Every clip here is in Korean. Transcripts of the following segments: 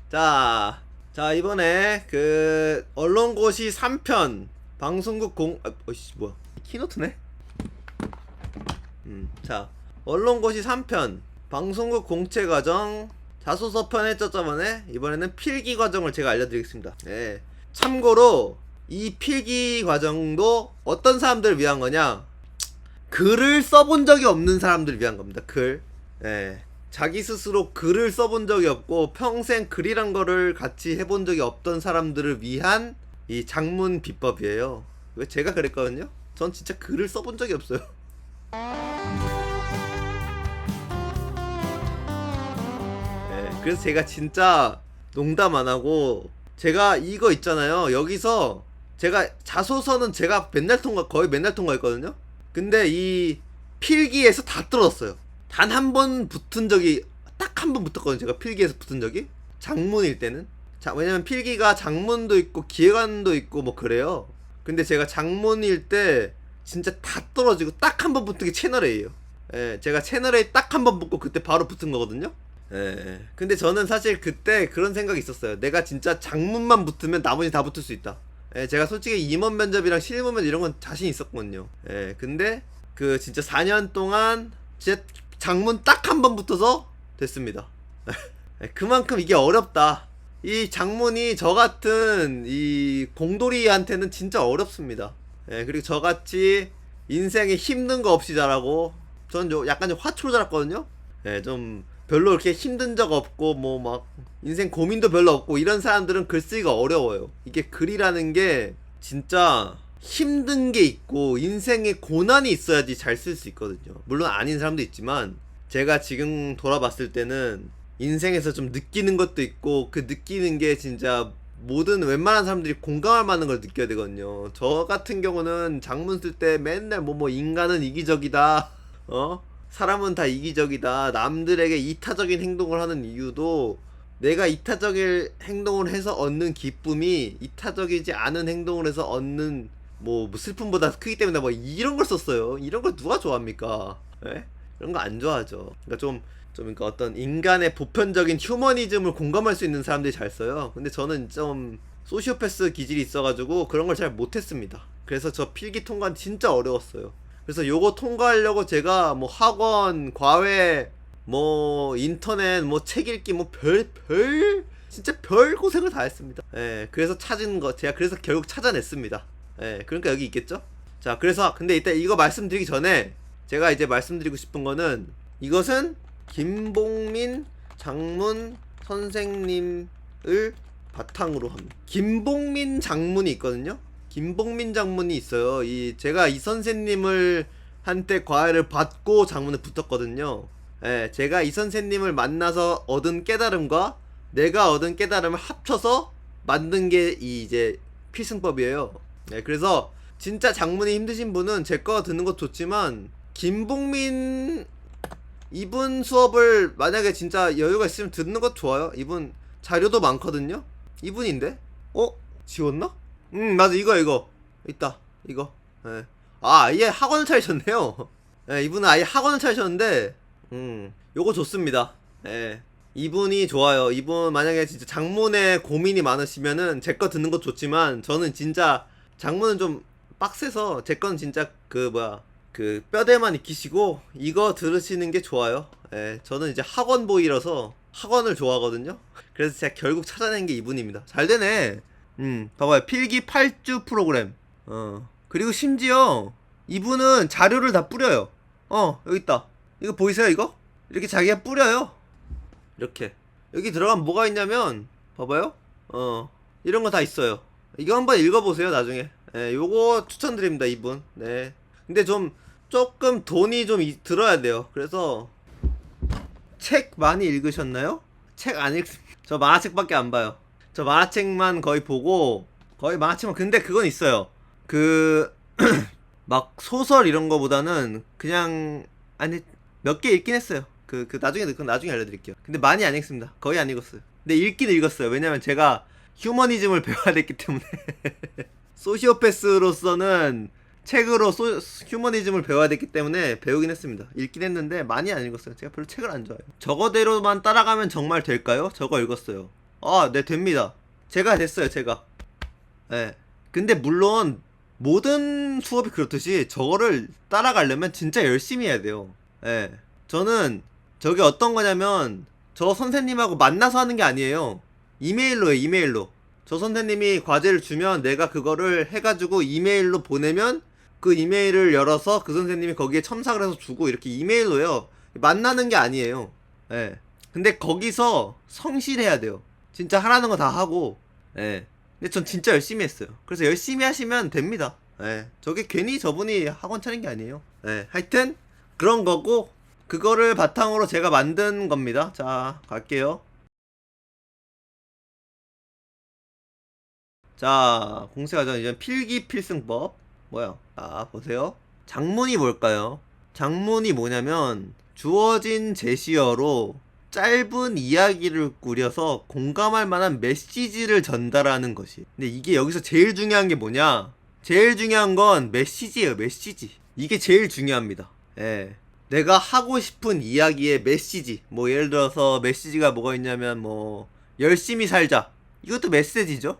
자, 이번에 그 언론고시 3편 방송국 어이씨 뭐야 키노트네. 자, 언론고시 3편 방송국 공채과정 자소서 편 했죠 저번에. 이번에는 필기 과정을 제가 알려드리겠습니다. 예. 참고로 이 필기 과정도 어떤 사람들을 위한 거냐, 글을 써본 적이 없는 사람들을 위한 겁니다. 글. 예. 자기 스스로 글을 써본 적이 없고 평생 글이란 거를 같이 해본 적이 없던 사람들을 위한 이 장문 비법이에요. 왜 제가 그랬거든요. 전 진짜 글을 써본 적이 없어요. 예, 그래서 제가 진짜 농담 안 하고, 제가 이거 있잖아요. 여기서 제가 자소서는 제가 거의 맨날 통과했거든요. 근데 이 필기에서 다 떨어졌어요. 단 한 번 붙은 적이, 딱 한 번 붙었거든요. 제가 필기에서 붙은 적이. 장문일 때는. 자, 왜냐면 필기가 장문도 있고 기획안도 있고 뭐 그래요. 근데 제가 장문일 때 진짜 다 떨어지고 딱 한 번 붙은 게 채널 A예요. 예, 제가 채널 A 딱 한 번 붙고 그때 바로 붙은 거거든요. 예. 근데 저는 사실 그때 그런 생각이 있었어요. 내가 진짜 장문만 붙으면 나머지 다 붙을 수 있다. 예, 제가 솔직히 임원 면접이랑 실무 면접 이런 건 자신 있었거든요. 예, 근데 그 진짜 4년 동안 진짜 장문 딱 한 번 붙어서 됐습니다. 그만큼 이게 어렵다. 이 장문이 저 같은 이 공돌이한테는 진짜 어렵습니다. 예, 그리고 저같이 인생에 힘든 거 없이 자라고, 전 약간 좀 화초로 자랐거든요. 예, 좀 별로 이렇게 힘든 적 없고 뭐 막 인생 고민도 별로 없고 이런 사람들은 글쓰기가 어려워요. 이게 글이라는 게 진짜 힘든 게 있고 인생에 고난이 있어야지 잘 쓸 수 있거든요. 물론 아닌 사람도 있지만 제가 지금 돌아봤을 때는 인생에서 좀 느끼는 것도 있고, 그 느끼는 게 진짜 모든 웬만한 사람들이 공감할 만한 걸 느껴야 되거든요. 저 같은 경우는 장문 쓸 때 맨날 인간은 이기적이다, 사람은 다 이기적이다, 남들에게 이타적인 행동을 하는 이유도 내가 이타적인 행동을 해서 얻는 기쁨이 이타적이지 않은 행동을 해서 얻는 뭐 슬픔보다 크기 때문에 뭐 이런 걸 썼어요. 이런 걸 누가 좋아합니까? 예? 이런 거 안 좋아하죠. 그러니까 그러니까 어떤 인간의 보편적인 휴머니즘을 공감할 수 있는 사람들이 잘 써요. 근데 저는 좀 소시오패스 기질이 있어가지고 그런 걸 잘 못했습니다. 그래서 저 필기 통과는 진짜 어려웠어요. 그래서 요거 통과하려고 제가 뭐 학원, 과외, 뭐 인터넷, 뭐 책 읽기, 뭐 진짜 별 고생을 다 했습니다. 예, 그래서 제가 그래서 결국 찾아냈습니다. 예, 그러니까 여기 있겠죠? 자, 그래서 근데 이따 이거 말씀드리기 전에 제가 이제 말씀드리고 싶은 거는, 이것은 김봉민 장문 선생님을 바탕으로 합니다. 김봉민 장문이 있거든요. 김봉민 장문이 있어요. 제가 이 선생님을 한때 과외를 받고 장문에 붙었거든요. 예, 제가 이 선생님을 만나서 얻은 깨달음과 내가 얻은 깨달음을 합쳐서 만든 게 이제 필승법이에요. 예, 그래서 진짜 장문이 힘드신 분은 제 거 듣는 것도 좋지만 김봉민 이분 수업을 만약에 진짜 여유가 있으면 듣는 것도 좋아요. 이분 자료도 많거든요. 이분인데? 지웠나? 맞아, 이거 있다, 이거. 예. 아예 학원을 차리셨네요. 예, 이분은 아예 학원을 차리셨는데 요거 좋습니다. 예, 이분이 좋아요. 이분 만약에 진짜 장문에 고민이 많으시면은 제 거 듣는 것도 좋지만, 저는 진짜 장문은 좀 빡세서 제 건 진짜 그 뼈대만 익히시고 이거 들으시는 게 좋아요. 예, 저는 이제 학원보이라서 학원을 좋아하거든요. 그래서 제가 결국 찾아낸 게 이분입니다. 잘 되네. 봐봐요. 필기 8주 프로그램. 그리고 심지어 이분은 자료를 다 뿌려요. 여기 있다. 이거 보이세요, 이거? 이렇게 자기가 뿌려요. 이렇게. 여기 들어가면 뭐가 있냐면, 봐봐요. 이런 거 다 있어요. 이거 한번 읽어보세요, 나중에. 예, 요거 추천드립니다, 이분. 네. 근데 조금 돈이 좀 들어야 돼요. 그래서 책 많이 읽으셨나요? 책 안 저 만화책밖에 안 봐요. 저 만화책만 거의 보고, 근데 그건 있어요. 막 소설 이런 거보다는 그냥, 아니, 몇 개 읽긴 했어요. 그건 나중에 알려드릴게요. 근데 많이 안 읽습니다. 거의 안 읽었어요. 근데 읽긴 읽었어요. 왜냐면 제가 휴머니즘을 배워야 됐기 때문에. 소시오패스로서는 책으로 휴머니즘을 배워야 됐기 때문에 배우긴 했습니다. 읽긴 했는데 많이 안 읽었어요. 제가 별로 책을 안 좋아해요. 저거대로만 따라가면 정말 될까요? 저거 읽었어요. 아, 네, 됩니다. 제가 됐어요, 제가. 예. 근데 물론 모든 수업이 그렇듯이 저거를 따라가려면 진짜 열심히 해야 돼요. 예. 저는 저게 어떤 거냐면 저 선생님하고 만나서 하는 게 아니에요. 이메일로 해, 이메일로. 저 선생님이 과제를 주면 내가 그거를 해가지고 이메일로 보내면 그 이메일을 열어서 그 선생님이 거기에 첨삭을 해서 주고 이렇게 이메일로 해요. 만나는 게 아니에요. 예. 근데 거기서 성실해야 돼요. 진짜 하라는 거 다 하고. 예. 근데 전 진짜 열심히 했어요. 그래서 열심히 하시면 됩니다. 예. 저게 괜히 저분이 학원 차린 게 아니에요. 예. 하여튼 그런 거고 그거를 바탕으로 제가 만든 겁니다. 자, 갈게요. 자, 공세하자. 이제 필기필승법. 뭐야? 아, 보세요. 장문이 뭘까요? 장문이 뭐냐면 주어진 제시어로 짧은 이야기를 꾸려서 공감할 만한 메시지를 전달하는 것이. 근데 이게 여기서 제일 중요한 게 뭐냐? 제일 중요한 건 메시지예요, 메시지. 이게 제일 중요합니다. 예. 내가 하고 싶은 이야기의 메시지. 뭐 예를 들어서 메시지가 뭐가 있냐면 뭐 열심히 살자. 이것도 메시지죠.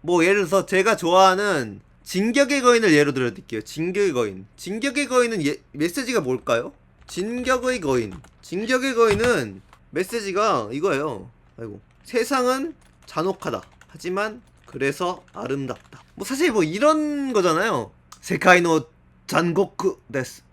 뭐 예를 들어서 제가 좋아하는 진격의 거인을 예로 들어드릴게요. 진격의 거인. 진격의 거인은 메시지가 뭘까요? 진격의 거인. 진격의 거인은 메시지가 이거예요. 아이고. 세상은 잔혹하다. 하지만 그래서 아름답다. 뭐 사실 뭐 이런 거잖아요. 세카이노 잔고쿠 데스.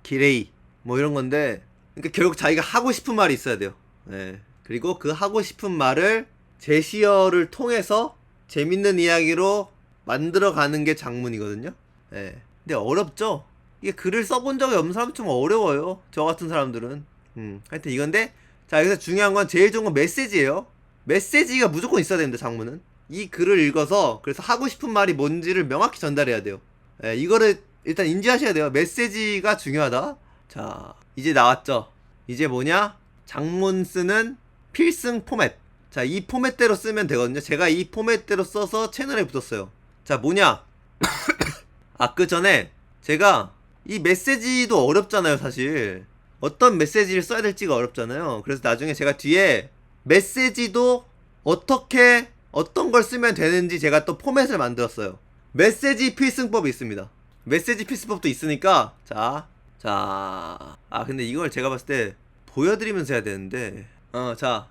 기레이. 뭐 이런 건데. 그러니까 결국 자기가 하고 싶은 말이 있어야 돼요. 네. 그리고 그 하고 싶은 말을 제시어를 통해서 재밌는 이야기로 만들어가는 게 장문이거든요. 예. 근데 어렵죠? 이게 글을 써본 적이 없는 사람 좀 어려워요. 저 같은 사람들은. 하여튼 이건데, 자, 여기서 중요한 건 제일 좋은 건 메시지예요. 메시지가 무조건 있어야 됩니다, 장문은. 이 글을 읽어서, 그래서 하고 싶은 말이 뭔지를 명확히 전달해야 돼요. 예, 이거를 일단 인지하셔야 돼요. 메시지가 중요하다. 자, 이제 나왔죠? 이제 뭐냐? 장문 쓰는 필승 포맷. 자, 이 포맷대로 쓰면 되거든요. 제가 이 포맷대로 써서 채널에 붙였어요. 자, 뭐냐? 아, 그 전에 제가 이 메시지도 어렵잖아요, 사실. 어떤 메시지를 써야 될지가 어렵잖아요. 그래서 나중에 제가 뒤에 메시지도 어떻게 어떤 걸 쓰면 되는지 제가 또 포맷을 만들었어요. 메시지 필승법이 있습니다. 메시지 필승법도 있으니까 아, 근데 이걸 제가 봤을 때 보여드리면서 해야 되는데 자,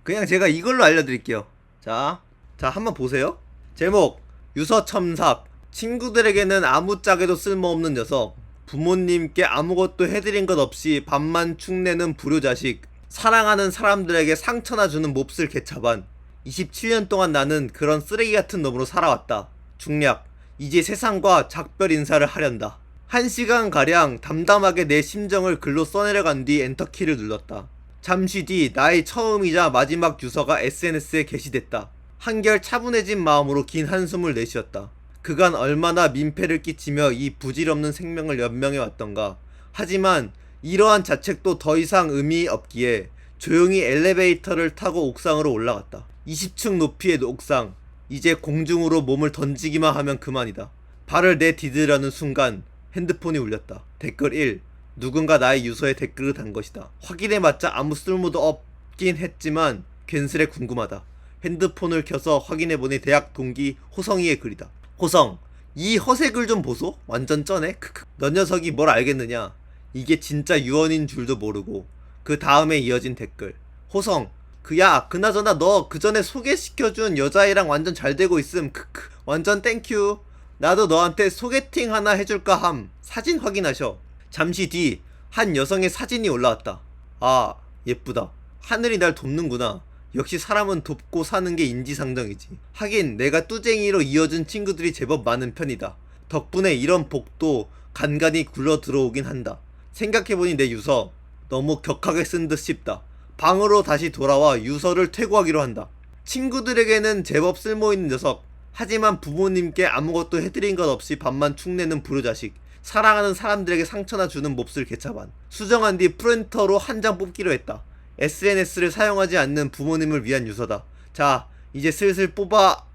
그냥 제가 이걸로 알려드릴게요. 자, 한번 보세요. 제목, 유서 첨삭. 친구들에게는 아무짝에도 쓸모없는 녀석. 부모님께 아무것도 해드린 것 없이 밥만 축내는 불효자식. 사랑하는 사람들에게 상처나 주는 몹쓸 개차반. 27년 동안 나는 그런 쓰레기 같은 놈으로 살아왔다. 중략, 이제 세상과 작별 인사를 하련다. 1시간가량 담담하게 내 심정을 글로 써내려간 뒤 엔터키를 눌렀다. 잠시 뒤 나의 처음이자 마지막 유서가 SNS에 게시됐다. 한결 차분해진 마음으로 긴 한숨을 내쉬었다. 그간 얼마나 민폐를 끼치며 이 부질없는 생명을 연명해왔던가. 하지만 이러한 자책도 더 이상 의미 없기에 조용히 엘리베이터를 타고 옥상으로 올라갔다. 20층 높이의 옥상. 이제 공중으로 몸을 던지기만 하면 그만이다. 발을 내디디려는 순간 핸드폰이 울렸다. 댓글 1. 누군가 나의 유서에 댓글을 단 것이다. 확인해봤자 아무 쓸모도 없긴 했지만 괜스레 궁금하다. 핸드폰을 켜서 확인해보니 대학 동기 호성이의 글이다. 호성, 이 허세글 좀 보소? 완전 쩌네? 크크. 너 녀석이 뭘 알겠느냐? 이게 진짜 유언인 줄도 모르고. 그 다음에 이어진 댓글. 호성, 그나저나 너 그전에 소개시켜준 여자애랑 완전 잘 되고 있음. 크크. 완전 땡큐. 나도 너한테 소개팅 하나 해줄까 함. 사진 확인하셔. 잠시 뒤 한 여성의 사진이 올라왔다. 아, 예쁘다. 하늘이 날 돕는구나. 역시 사람은 돕고 사는 게 인지상정이지. 하긴 내가 뚜쟁이로 이어준 친구들이 제법 많은 편이다. 덕분에 이런 복도 간간히 굴러 들어오긴 한다. 생각해보니 내 유서 너무 격하게 쓴 듯 싶다. 방으로 다시 돌아와 유서를 퇴고하기로 한다. 친구들에게는 제법 쓸모있는 녀석. 하지만 부모님께 아무것도 해드린 것 없이 밥만 축내는 불효자식. 사랑하는 사람들에게 상처나 주는 몹쓸 개차반. 수정한 뒤 프린터로 한 장 뽑기로 했다. SNS를 사용하지 않는 부모님을 위한 유서다. 자, 이제 슬슬 뽑아.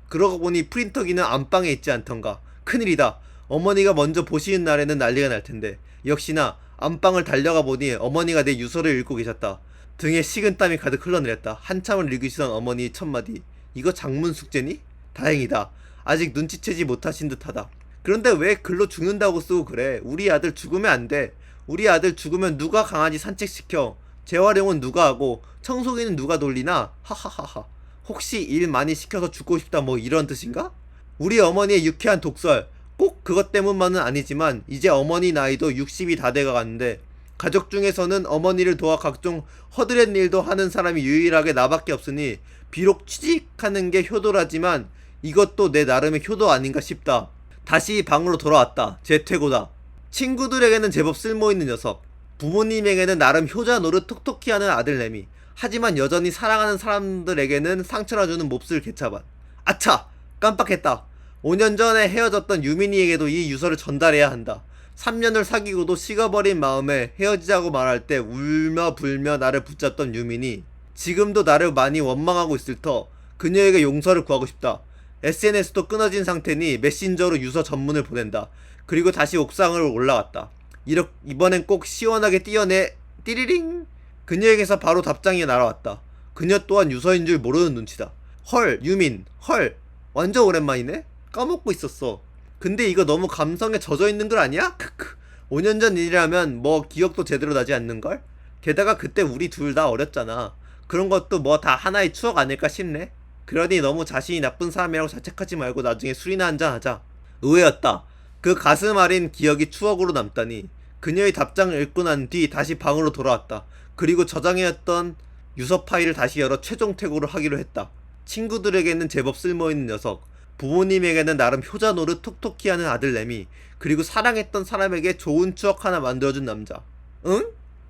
그러고 보니 프린터기는 안방에 있지 않던가. 큰일이다. 어머니가 먼저 보시는 날에는 난리가 날 텐데. 역시나 안방을 달려가 보니 어머니가 내 유서를 읽고 계셨다. 등에 식은땀이 가득 흘러내렸다. 한참을 읽으시던 어머니 첫마디. 이거 장문 숙제니? 다행이다. 아직 눈치채지 못하신 듯하다. 그런데 왜 글로 죽는다고 쓰고 그래? 우리 아들 죽으면 안 돼. 우리 아들 죽으면 누가 강아지 산책시켜? 재활용은 누가 하고 청소기는 누가 돌리나? 하하하하. 혹시 일 많이 시켜서 죽고 싶다 뭐 이런 뜻인가? 우리 어머니의 유쾌한 독설. 꼭 그것 때문만은 아니지만 이제 어머니 나이도 60이 다 돼가 갔는데 가족 중에서는 어머니를 도와 각종 허드렛 일도 하는 사람이 유일하게 나밖에 없으니 비록 취직하는 게 효도라지만 이것도 내 나름의 효도 아닌가 싶다. 다시 방으로 돌아왔다. 재퇴고다. 친구들에게는 제법 쓸모있는 녀석. 부모님에게는 나름 효자 노릇 톡톡히 하는 아들내미. 하지만 여전히 사랑하는 사람들에게는 상처나 주는 몹쓸 개차반. 아차! 깜빡했다. 5년 전에 헤어졌던 유민이에게도 이 유서를 전달해야 한다. 3년을 사귀고도 식어버린 마음에 헤어지자고 말할 때 울며 불며 나를 붙잡던 유민이 지금도 나를 많이 원망하고 있을 터 그녀에게 용서를 구하고 싶다. SNS도 끊어진 상태니 메신저로 유서 전문을 보낸다. 그리고 다시 옥상을 올라갔다. 이번엔 꼭 시원하게 띄어내 띠리링. 그녀에게서 바로 답장이 날아왔다. 그녀 또한 유서인 줄 모르는 눈치다. 헐 유민 헐 완전 오랜만이네? 까먹고 있었어. 근데 이거 너무 감성에 젖어있는 걸 아니야? 크크. 5년 전 일이라면 뭐 기억도 제대로 나지 않는걸? 게다가 그때 우리 둘 다 어렸잖아. 그런 것도 뭐 다 하나의 추억 아닐까 싶네. 그러니 너무 자신이 나쁜 사람이라고 자책하지 말고 나중에 술이나 한잔 하자. 의외였다. 그 가슴 아린 기억이 추억으로 남다니. 그녀의 답장을 읽고 난 뒤 다시 방으로 돌아왔다. 그리고 저장해왔던 유서 파일을 다시 열어 최종 퇴고를 하기로 했다. 친구들에게는 제법 쓸모있는 녀석. 부모님에게는 나름 효자 노릇 톡톡히 하는 아들내미. 그리고 사랑했던 사람에게 좋은 추억 하나 만들어준 남자. 응?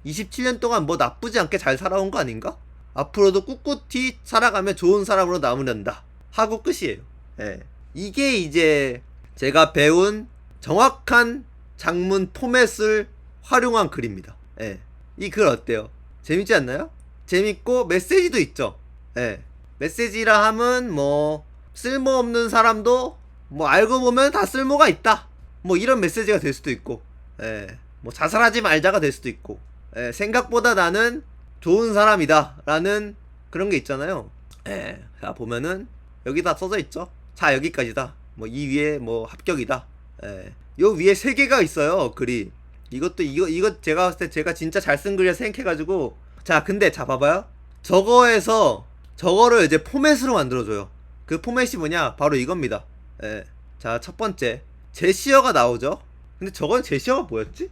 27년 동안 뭐 나쁘지 않게 잘 살아온 거 아닌가? 앞으로도 꿋꿋이 살아가며 좋은 사람으로 남으련다. 하고 끝이에요. 예. 이게 이제 제가 배운 정확한 장문 포맷을 활용한 글입니다. 예. 이 글 어때요? 재밌지 않나요? 재밌고 메시지도 있죠. 예. 메시지라 함은 뭐 쓸모없는 사람도 뭐 알고 보면 다 쓸모가 있다. 뭐 이런 메시지가 될 수도 있고, 예. 뭐 자살하지 말자가 될 수도 있고, 예. 생각보다 나는 좋은 사람이다 라는 그런 게 있잖아요. 예. 자 보면은 여기 다 써져 있죠. 자 여기까지다. 뭐 이 위에 뭐 합격이다. 예. 요 위에 3개가 있어요 글이. 이것도 이거 제가 봤을 때 제가 진짜 잘 쓴 글이라 생각해가지고. 자 근데 자 봐봐요. 저거를 이제 포맷으로 만들어줘요. 그 포맷이 뭐냐 바로 이겁니다. 예. 자 첫번째 제시어가 나오죠. 근데 저건 제시어가 뭐였지?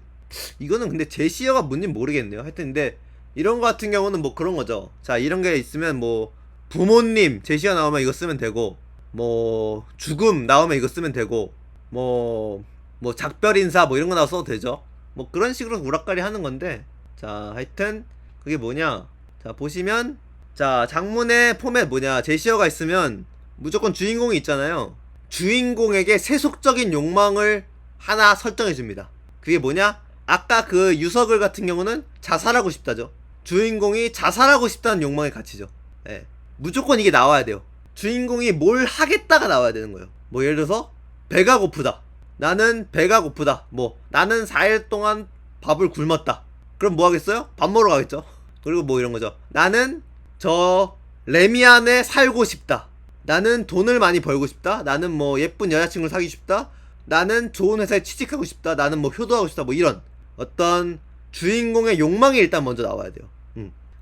이거는 근데 제시어가 뭔지 모르겠네요. 하여튼 근데 이런 거 같은 경우는 뭐 그런 거죠. 자 이런 게 있으면 뭐 부모님 제시어 나오면 이거 쓰면 되고, 뭐 죽음 나오면 이거 쓰면 되고, 뭐 작별 인사 뭐 이런 거 나와서 써도 되죠. 뭐 그런 식으로 우락가리 하는 건데. 자 하여튼 그게 뭐냐, 자 보시면 자 장문의 포맷 뭐냐, 제시어가 있으면 무조건 주인공이 있잖아요. 주인공에게 세속적인 욕망을 하나 설정해 줍니다. 그게 뭐냐, 아까 그 유서글 같은 경우는 자살하고 싶다죠. 주인공이 자살하고 싶다는 욕망의 가치죠. 예. 무조건 이게 나와야 돼요. 주인공이 뭘 하겠다가 나와야 되는 거예요. 뭐 예를 들어서 배가 고프다. 나는 배가 고프다. 뭐 나는 4일 동안 밥을 굶었다. 그럼 뭐 하겠어요? 밥 먹으러 가겠죠. 그리고 뭐 이런 거죠. 나는 저 레미안에 살고 싶다. 나는 돈을 많이 벌고 싶다. 나는 뭐 예쁜 여자친구를 사귀고 싶다. 나는 좋은 회사에 취직하고 싶다. 나는 뭐 효도하고 싶다. 뭐 이런 어떤 주인공의 욕망이 일단 먼저 나와야 돼요.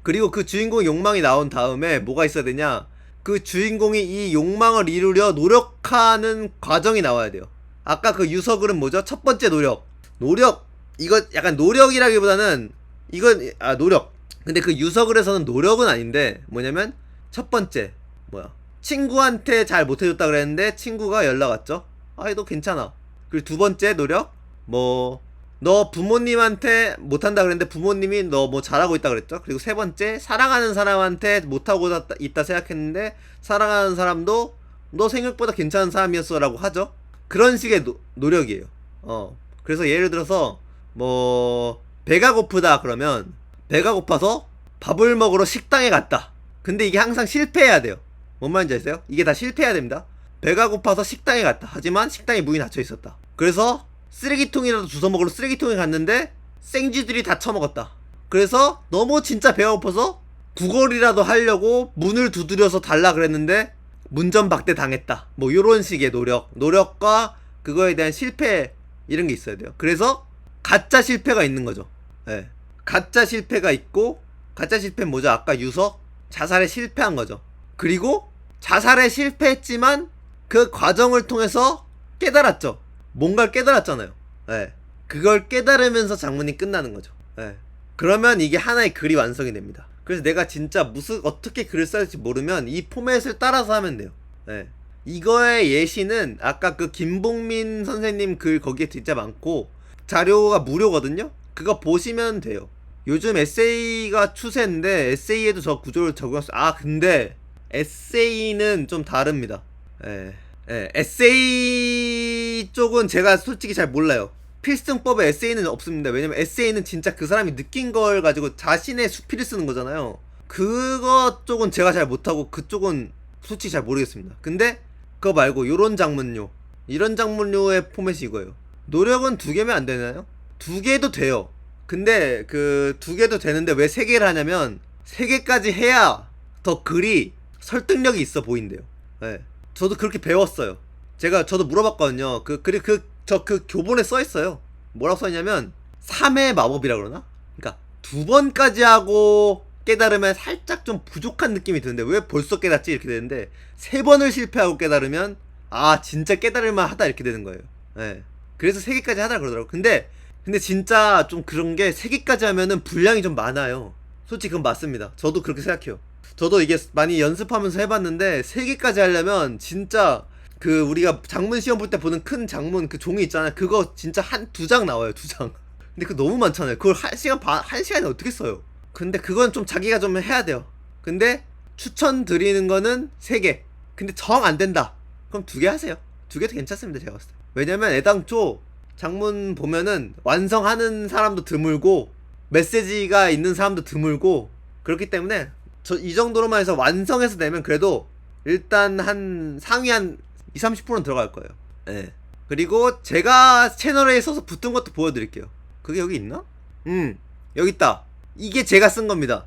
그리고 그 주인공의 욕망이 나온 다음에 뭐가 있어야 되냐, 그 주인공이 이 욕망을 이루려 노력하는 과정이 나와야 돼요. 아까 그 유서글은 뭐죠? 첫 번째 노력. 이거 약간 노력이라기보다는 이건 노력. 근데 그 유서글에서는 노력은 아닌데 뭐냐면 첫 번째 뭐야, 친구한테 잘 못해줬다 그랬는데 친구가 연락 왔죠. 너 괜찮아. 그리고 두 번째 노력, 뭐 너 부모님한테 못한다 그랬는데 부모님이 너 뭐 잘하고 있다 그랬죠. 그리고 세 번째, 사랑하는 사람한테 못하고 있다 생각했는데 사랑하는 사람도 너 생각보다 괜찮은 사람이었어 라고 하죠. 그런 식의 노력이에요. 그래서 예를 들어서 뭐 배가 고프다 그러면 배가 고파서 밥을 먹으러 식당에 갔다. 근데 이게 항상 실패해야 돼요. 뭔 말인지 아세요? 이게 다 실패해야 됩니다. 배가 고파서 식당에 갔다. 하지만 식당에 문이 닫혀 있었다. 그래서 쓰레기통이라도 주워 먹으러 쓰레기통에 갔는데 생쥐들이 다 처먹었다. 그래서 너무 진짜 배가 고파서 구걸이라도 하려고 문을 두드려서 달라 그랬는데 문전박대 당했다. 뭐 요런 식의 노력과 그거에 대한 실패 이런 게 있어야 돼요. 그래서 가짜 실패가 있는 거죠. 예. 가짜 실패가 있고 가짜 실패는 뭐죠? 아까 유서 자살에 실패한 거죠. 그리고 자살에 실패했지만 그 과정을 통해서 깨달았죠. 뭔가를 깨달았잖아요. 예. 그걸 깨달으면서 장문이 끝나는 거죠. 예. 그러면 이게 하나의 글이 완성이 됩니다. 그래서 내가 진짜 어떻게 글을 써야 할지 모르면 이 포맷을 따라서 하면 돼요. 예. 이거의 예시는 아까 그 김봉민 선생님 글 거기에 진짜 많고 자료가 무료거든요. 그거 보시면 돼요. 요즘 에세이가 추세인데 에세이에도 저 구조를 적용했어요. 아 근데 에세이는 좀 다릅니다. 예. 예. 에세이 쪽은 제가 솔직히 잘 몰라요. 필승법에 에세이는 없습니다. 왜냐면 에세이는 진짜 그 사람이 느낀 걸 가지고 자신의 수필을 쓰는 거잖아요. 그거 쪽은 제가 잘 못하고 그쪽은 솔직히 잘 모르겠습니다. 근데 그거 말고 요런 장문료, 이런 장문료의 포맷이 이거예요. 노력은 2개면 안 되나요? 2개도 돼요. 근데 그 2개도 되는데 왜 3개를 하냐면 3개까지 해야 더 글이 설득력이 있어 보인대요. 네. 저도 그렇게 배웠어요. 저도 물어봤거든요. 그 교본에 써있어요. 뭐라고 써있냐면 3의 마법이라 그러나? 그러니까 2번까지 하고 깨달으면 살짝 좀 부족한 느낌이 드는데 왜 벌써 깨닫지? 이렇게 되는데 3번을 실패하고 깨달으면 아 진짜 깨달을만 하다 이렇게 되는 거예요. 네. 그래서 3개까지 하다 그러더라고. 근데 진짜 좀 그런 게 3개까지 하면은 분량이 좀 많아요. 솔직히 그건 맞습니다. 저도 그렇게 생각해요. 저도 이게 많이 연습하면서 해봤는데 3개까지 하려면 진짜 그 우리가 장문 시험 볼 때 보는 큰 장문 그 종이 있잖아요. 그거 진짜 2장 나와요. 2장. 근데 그거 너무 많잖아요. 그걸 1시간에 어떻게 써요? 근데 그건 좀 자기가 좀 해야 돼요. 근데 추천드리는 거는 3개. 근데 정 안 된다. 그럼 2개 하세요. 2개도 괜찮습니다. 제가 봤을 때. 왜냐면 애당초 장문 보면은 완성하는 사람도 드물고 메시지가 있는 사람도 드물고 그렇기 때문에 이 정도로만 해서 완성해서 내면 그래도 일단 한 상위 한 20-30%는 들어갈 거예요. 예. 그리고 제가 채널에 써서 붙은 것도 보여드릴게요. 그게 여기 있나? 여기 있다. 이게 제가 쓴 겁니다.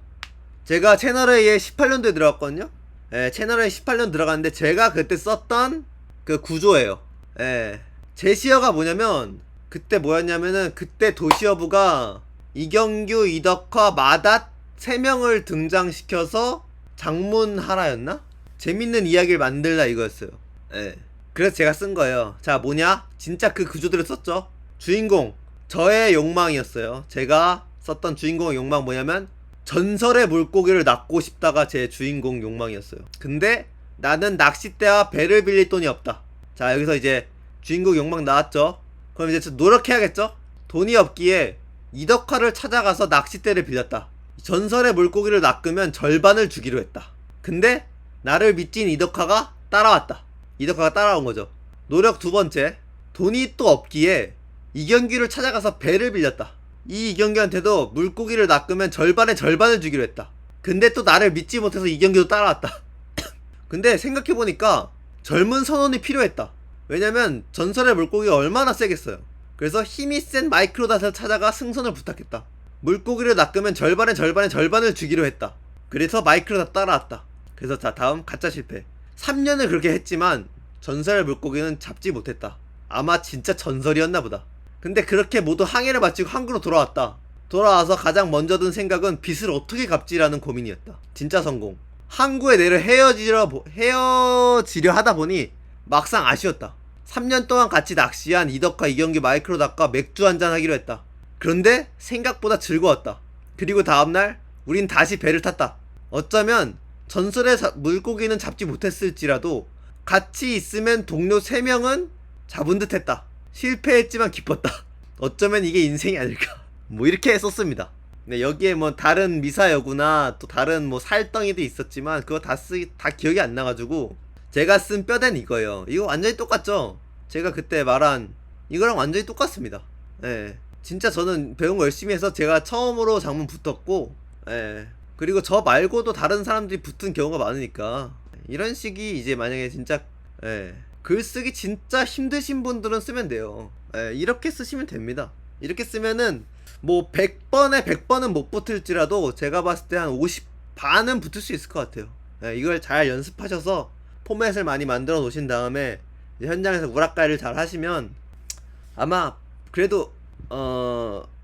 제가 채널에 18년도에 들어갔거든요. 예, 채널에 18년 들어갔는데 제가 그때 썼던 그 구조예요. 예. 제시어가 뭐냐면 그때 뭐였냐면은 그때 도시어부가 이경규, 이덕화, 마닷 3명을 등장시켜서 장문하라였나? 재밌는 이야기를 만들라 이거였어요. 예. 그래서 제가 쓴 거예요. 자 뭐냐? 진짜 그 구조들을 썼죠. 주인공 저의 욕망이었어요. 제가 썼던 주인공의 욕망 뭐냐면 전설의 물고기를 낚고 싶다가 제 주인공 욕망이었어요. 근데 나는 낚싯대와 배를 빌릴 돈이 없다. 자 여기서 이제 주인공 욕망 나왔죠. 그럼 이제 노력해야겠죠. 돈이 없기에 이덕화를 찾아가서 낚싯대를 빌렸다. 전설의 물고기를 낚으면 절반을 주기로 했다. 근데 나를 믿진 이덕화가 따라왔다. 이덕화가 따라온 거죠. 노력 2번째. 돈이 또 없기에 이경규를 찾아가서 배를 빌렸다. 이 이경규한테도 물고기를 낚으면 절반의 절반을 주기로 했다. 근데 또 나를 믿지 못해서 이경규도 따라왔다. 근데 생각해보니까 젊은 선원이 필요했다. 왜냐면 전설의 물고기가 얼마나 세겠어요. 그래서 힘이 센 마이크로닷을 찾아가 승선을 부탁했다. 물고기를 낚으면 절반의 절반을 주기로 했다. 그래서 마이크로닷 따라왔다. 그래서 자 다음 가짜 실패. 3년을 그렇게 했지만 전설의 물고기는 잡지 못했다. 아마 진짜 전설이었나 보다. 근데 그렇게 모두 항해를 마치고 항구로 돌아왔다. 돌아와서 가장 먼저 든 생각은 빚을 어떻게 갚지라는 고민이었다. 진짜 성공. 항구에 내려 헤어지려 하다 보니 막상 아쉬웠다. 3년 동안 같이 낚시한 이덕화, 이경규, 마이크로닷과 맥주 한잔 하기로 했다. 그런데 생각보다 즐거웠다. 그리고 다음날 우린 다시 배를 탔다. 어쩌면 전설의 물고기는 잡지 못했을지라도 같이 있으면 동료 3명은 잡은 듯 했다. 실패했지만 기뻤다. 어쩌면 이게 인생이 아닐까. 뭐 이렇게 썼습니다. 네, 여기에 뭐 다른 미사여구나 또 다른 뭐 살덩이도 있었지만 그거 다 기억이 안 나가지고 제가 쓴 뼈대는 이거예요. 이거 완전히 똑같죠? 제가 그때 말한 이거랑 완전히 똑같습니다. 예. 진짜 저는 배운 거 열심히 해서 제가 처음으로 장문 붙었고, 예. 그리고 저 말고도 다른 사람들이 붙은 경우가 많으니까 이런 식이 이제 만약에 진짜 예. 글쓰기 진짜 힘드신 분들은 쓰면 돼요. 예. 이렇게 쓰시면 됩니다. 이렇게 쓰면은 뭐 100번에 100번은 못 붙을지라도 제가 봤을 때 한 반은 붙을 수 있을 것 같아요. 예, 이걸 잘 연습하셔서 포맷을 많이 만들어 놓으신 다음에 이제 현장에서 우락가이를 잘 하시면 아마 그래도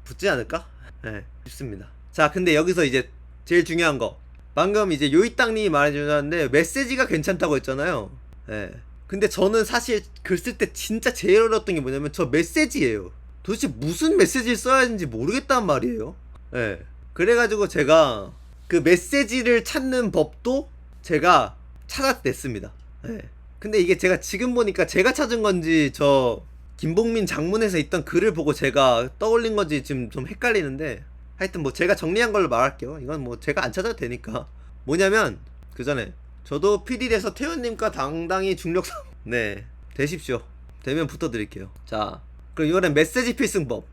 붙지 않을까? 예, 싶습니다. 자, 근데 여기서 이제 제일 중요한 거, 방금 이제 요이땅님이 말해주셨는데 메시지가 괜찮다고 했잖아요. 예. 근데 저는 사실 글 쓸 때 진짜 제일 어려웠던 게 뭐냐면 저 메시지예요. 도대체 무슨 메시지를 써야 하는지 모르겠단 말이에요. 예. 그래가지고 제가 그 메시지를 찾는 법도 제가 찾아냈습니다. 예. 근데 이게 제가 지금 보니까 제가 찾은 건지 저 김봉민 장문에서 있던 글을 보고 제가 떠올린 건지 지금 좀 헷갈리는데, 하여튼 뭐 제가 정리한 걸로 말할게요. 이건 뭐 제가 안 찾아도 되니까. 뭐냐면 그 전에 저도 PD에서 태훈님과 당당히 중력 네, 되십시오. 되면 붙어드릴게요. 자, 그럼 이번엔 메시지 필승법.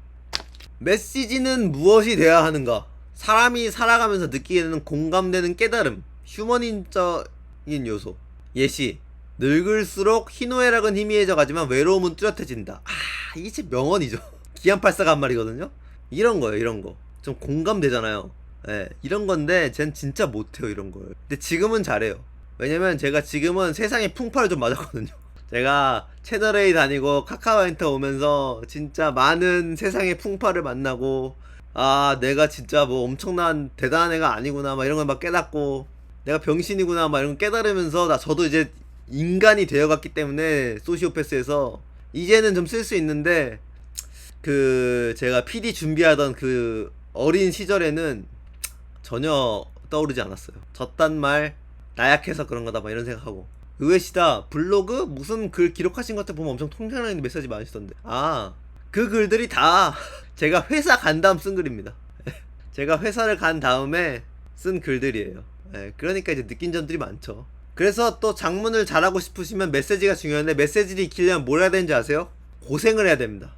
메시지는 무엇이 되어야 하는가? 사람이 살아가면서 느끼게 되는 공감되는 깨달음, 휴머니적인 요소. 예시, 늙을수록 희노애락은 희미해져 가지만 외로움은 뚜렷해진다. 이게 진짜 명언이죠. 기안84가 한 말이거든요. 이런 거예요, 이런 거. 좀 공감되잖아요. 예, 이런 건데 쟨 진짜 못해요, 이런 걸. 근데 지금은 잘해요. 왜냐면 제가 지금은 세상에 풍파를 좀 맞았거든요. 제가 채널A 다니고 카카오엔터 오면서 진짜 많은 세상의 풍파를 만나고, 내가 진짜 뭐 엄청난 대단한 애가 아니구나 막 이런 걸 막 깨닫고, 내가 병신이구나 막 이런 거 깨달으면서 저도 이제 인간이 되어갔기 때문에 소시오패스에서 이제는 좀 쓸 수 있는데, 그 제가 PD 준비하던 그 어린 시절에는 전혀 떠오르지 않았어요. 저딴 말 나약해서 그런 거다 막 이런 생각하고. 의외시다. 블로그 무슨 글 기록하신 것들 보면 엄청 통찰력 있는 메시지 많으시던데. 그 글들이 다 제가 회사 간 다음 쓴 글입니다. 제가 회사를 간 다음에 쓴 글들이에요. 그러니까 이제 느낀 점들이 많죠. 그래서 또 장문을 잘하고 싶으시면 메시지가 중요한데, 메시지를 익히려면 뭘 해야 되는지 아세요? 고생을 해야 됩니다.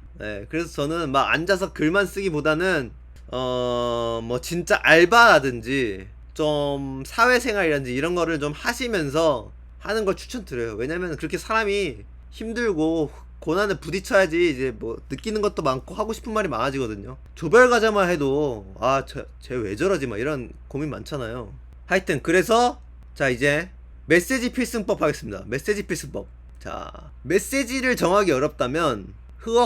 그래서 저는 막 앉아서 글만 쓰기보다는 뭐 진짜 알바라든지 좀 사회생활이라든지 이런 거를 좀 하시면서 하는 걸 추천드려요. 왜냐면 그렇게 사람이 힘들고 고난을 부딪혀야지 이제 뭐 느끼는 것도 많고 하고 싶은 말이 많아지거든요. 조별 과제만 해도 쟤 왜 저러지 막 이런 고민 많잖아요. 하여튼 그래서 자, 이제 메시지 필승법 하겠습니다. 메시지 필승법. 자, 메시지를 정하기 어렵다면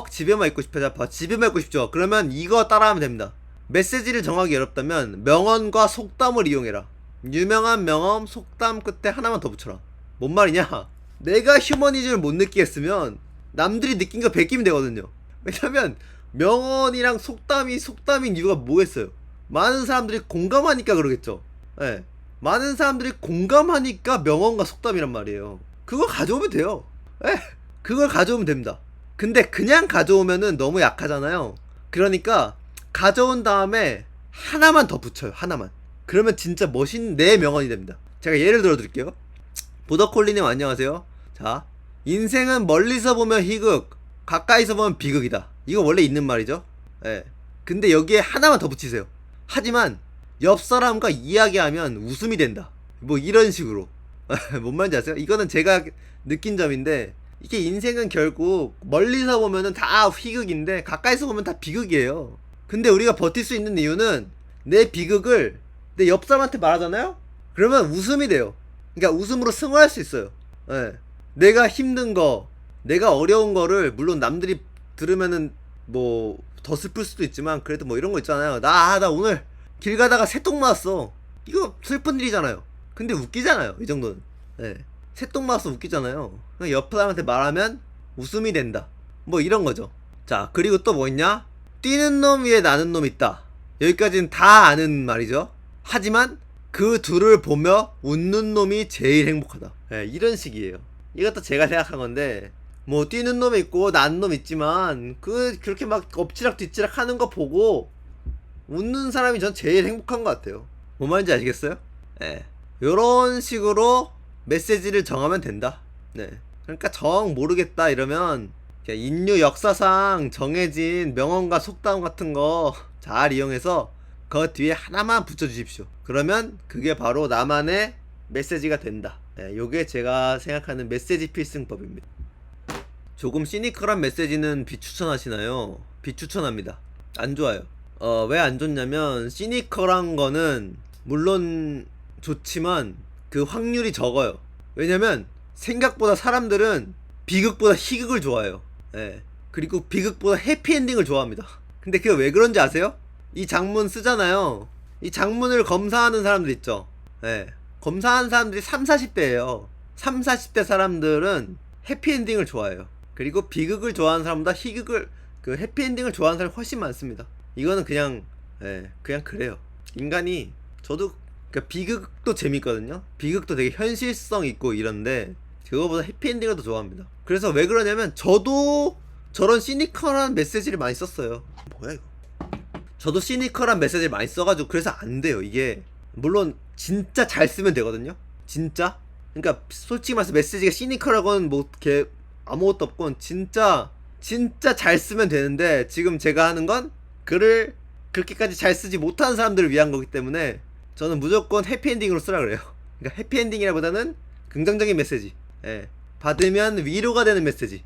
집에만 있고 싶어요. 집에만 있고 싶죠. 그러면 이거 따라하면 됩니다. 메시지를 정하기 어렵다면 명언과 속담을 이용해라. 유명한 명언, 속담 끝에 하나만 더 붙여라. 뭔 말이냐? 내가 휴머니즘을 못 느끼겠으면 남들이 느낀 거 베끼면 되거든요. 왜냐면 명언이랑 속담인 이유가 뭐겠어요? 많은 사람들이 공감하니까 그러겠죠. 많은 사람들이 공감하니까 명언과 속담이란 말이에요. 그걸 가져오면 돼요. 그걸 가져오면 됩니다. 근데 그냥 가져오면은 너무 약하잖아요. 그러니까 가져온 다음에 하나만 더 붙여요. 하나만. 그러면 진짜 멋있는 내 명언이 됩니다. 제가 예를 들어 드릴게요. 보더콜리님 안녕하세요. 자, 인생은 멀리서 보면 희극, 가까이서 보면 비극이다. 이거 원래 있는 말이죠. 근데 여기에 하나만 더 붙이세요. 하지만 옆 사람과 이야기하면 웃음이 된다. 뭐 이런 식으로. 뭔 말인지 아세요? 이거는 제가 느낀 점인데, 이게 인생은 결국 멀리서 보면은 다 희극인데 가까이서 보면 다 비극이에요. 근데 우리가 버틸 수 있는 이유는 내 비극을 내 옆 사람한테 말하잖아요? 그러면 웃음이 돼요. 그러니까 웃음으로 승화할 수 있어요. 내가 힘든 거, 내가 어려운 거를 물론 남들이 들으면은 뭐 더 슬플 수도 있지만, 그래도 뭐 이런 거 있잖아요. 나 오늘 길 가다가 새똥 맞았어. 이거 슬픈 일이잖아요. 근데 웃기잖아요. 이 정도는. 새똥 맞아서 웃기잖아요. 그냥 옆 사람한테 말하면 웃음이 된다. 뭐 이런 거죠. 자, 그리고 또 뭐 있냐? 뛰는 놈 위에 나는 놈 있다. 여기까지는 다 아는 말이죠. 하지만 그 둘을 보며 웃는 놈이 제일 행복하다. 이런 식이에요. 이것도 제가 생각한 건데, 뭐 뛰는 놈 있고 나는 놈 있지만 그렇게 막 엎치락 뒤치락 하는 거 보고 웃는 사람이 전 제일 행복한 것 같아요. 뭔 말인지 아시겠어요? 요런 식으로 메시지를 정하면 된다. 그러니까 정 모르겠다 이러면 그냥 인류 역사상 정해진 명언과 속담 같은 거 잘 이용해서 그 뒤에 하나만 붙여주십시오. 그러면 그게 바로 나만의 메시지가 된다. 요게 제가 생각하는 메시지 필승법입니다. 조금 시니컬한 메시지는 비추천하시나요? 비추천합니다. 안 좋아요. 왜 안 좋냐면, 시니컬한 거는 물론 좋지만 그 확률이 적어요. 왜냐면 생각보다 사람들은 비극보다 희극을 좋아해요. 예. 그리고 비극보다 해피엔딩을 좋아합니다. 근데 그게 왜 그런지 아세요? 이 장문 쓰잖아요. 이 장문을 검사하는 사람들 있죠. 예. 검사하는 사람들이 3, 40대예요. 3, 40대 사람들은 해피엔딩을 좋아해요. 그리고 비극을 좋아하는 사람보다 희극을 그 해피엔딩을 좋아하는 사람이 훨씬 많습니다. 이거는 그냥 그냥 그래요. 인간이 저도 그러니까 비극도 재밌거든요. 비극도 되게 현실성 있고 이런데 그거보다 해피엔딩을 더 좋아합니다. 그래서 왜 그러냐면 저도 저런 시니컬한 메시지를 많이 썼어요. 뭐야 이거? 저도 시니컬한 메시지를 많이 써가지고 그래서 안 돼요. 이게 물론 진짜 잘 쓰면 되거든요. 진짜. 그러니까 솔직히 말해서 메시지가 시니컬하고는 뭐 이렇게 아무것도 없고 진짜 잘 쓰면 되는데 지금 제가 하는 건 글을 그렇게까지 잘 쓰지 못하는 사람들을 위한 거기 때문에 저는 무조건 해피엔딩으로 쓰라 그래요. 그러니까 해피엔딩이라보다는 긍정적인 메시지. 받으면 위로가 되는 메시지.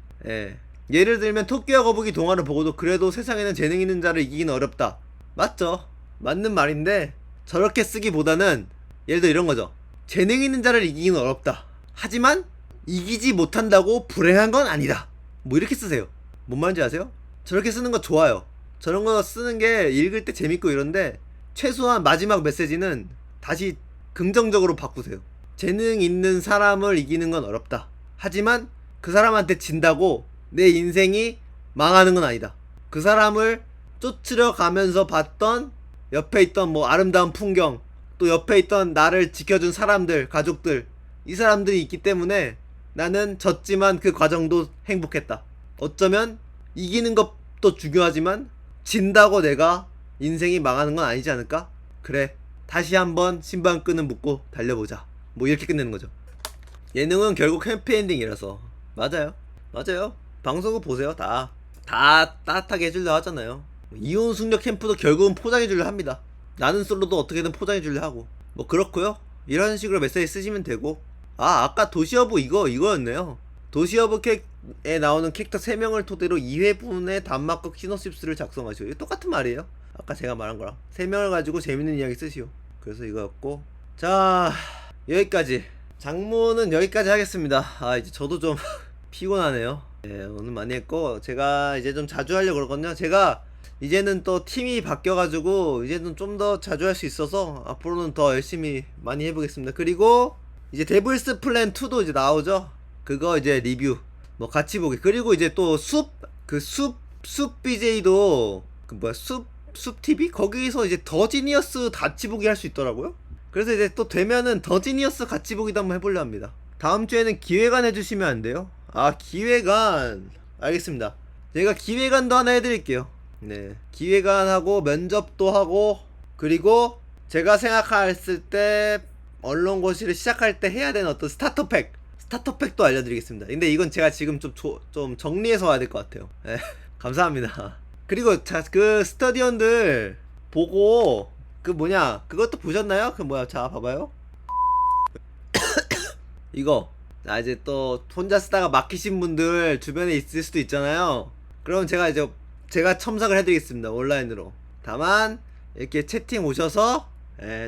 예를 들면 토끼와 거북이 동화를 보고도 그래도 세상에는 재능 있는 자를 이기기는 어렵다. 맞죠? 맞는 말인데 저렇게 쓰기보다는 예를 들어 이런 거죠. 재능 있는 자를 이기기는 어렵다. 하지만 이기지 못한다고 불행한 건 아니다. 뭐 이렇게 쓰세요. 뭔 말인지 아세요? 저렇게 쓰는 거 좋아요. 저런 거 쓰는 게 읽을 때 재밌고 이런데 최소한 마지막 메시지는 다시 긍정적으로 바꾸세요. 재능 있는 사람을 이기는 건 어렵다. 하지만 그 사람한테 진다고 내 인생이 망하는 건 아니다. 그 사람을 쫓으려 가면서 봤던 옆에 있던 뭐 아름다운 풍경, 또 옆에 있던 나를 지켜준 사람들, 가족들, 이 사람들이 있기 때문에 나는 졌지만 그 과정도 행복했다. 어쩌면 이기는 것도 중요하지만 진다고 내가 인생이 망하는 건 아니지 않을까? 그래, 다시 한번 신발끈을 묶고 달려보자. 뭐 이렇게 끝내는 거죠. 예능은 결국 해피엔딩이라서. 맞아요. 방송국 보세요. 다 따뜻하게 해주려 하잖아요. 이혼 숙녀 캠프도 결국은 포장해주려 합니다. 나는 솔로도 어떻게든 포장해주려 하고. 뭐 그렇고요. 이런 식으로 메시지 쓰시면 되고. 아까 도시어부 이거였네요. 도시어부에 나오는 캐릭터 3명을 토대로 2회분의 단막과 시놉시스를 작성하시오. 이거 똑같은 말이에요. 아까 제가 말한 거랑 3명을 가지고 재밌는 이야기 쓰시오. 그래서 이거였고, 자 여기까지. 장문은 여기까지 하겠습니다. 이제 저도 좀 피곤하네요. 오늘 많이 했고, 제가 이제 좀 자주 하려고 그러거든요. 제가 이제는 또 팀이 바뀌어가지고 이제는 좀 더 자주 할 수 있어서 앞으로는 더 열심히 많이 해보겠습니다. 그리고 이제 데블스 플랜 2도 이제 나오죠. 그거 이제 리뷰 뭐 같이 보기. 그리고 이제 또 숲 BJ도 그 뭐야 숲 TV 거기서 이제 더 지니어스 같이 보기 할 수 있더라고요. 그래서 이제 또 되면은 더 지니어스 같이 보기도 한번 해보려 합니다. 다음 주에는 기획안 해주시면 안 돼요? 기획안 알겠습니다. 제가 기획안도 하나 해드릴게요. 네, 기획안하고 면접도 하고, 그리고 제가 생각했을 때 언론고시를 시작할 때 해야 되는 어떤 스타터팩도 알려드리겠습니다. 근데 이건 제가 지금 좀 정리해서 와야 될 것 같아요. 네, 감사합니다. 그리고 그 스터디언들 보고 그것도 보셨나요? 자 봐봐요. 이거 이제 또 혼자 쓰다가 막히신 분들 주변에 있을 수도 있잖아요. 그럼 제가 첨삭을 해드리겠습니다. 온라인으로. 다만 이렇게 채팅 오셔서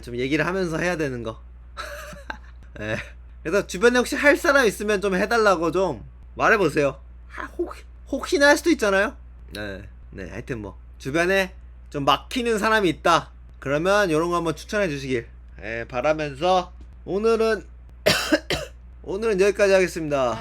좀 얘기를 하면서 해야 되는 거. 그래서 주변에 혹시 할 사람 있으면 좀 해달라고 좀 말해보세요. 혹시나 할 수도 있잖아요. 네, 하여튼 뭐 주변에 좀 막히는 사람이 있다 그러면 요런거 한번 추천해 주시길 바라면서 오늘은 여기까지 하겠습니다.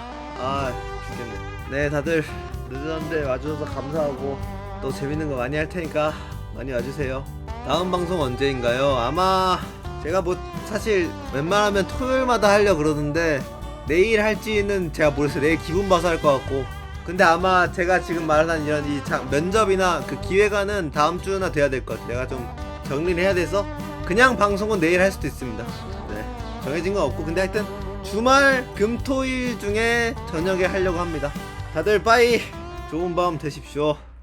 죽겠네. 네, 다들 늦었는데 와주셔서 감사하고 또 재밌는 거 많이 할 테니까 많이 와주세요. 다음 방송 언제인가요? 아마 제가 뭐 사실 웬만하면 토요일마다 하려고 그러는데 내일 할지는 제가 모르겠어요. 내일 기분 봐서 할 것 같고. 근데 아마 제가 지금 말하는 이런 면접이나 그 기획안은 다음 주나 돼야 될 것 같아요. 내가 좀 정리를 해야 돼서 그냥 방송은 내일 할 수도 있습니다. 네, 정해진 건 없고, 근데 하여튼 주말 금토일 중에 저녁에 하려고 합니다. 다들 빠이, 좋은 밤 되십시오.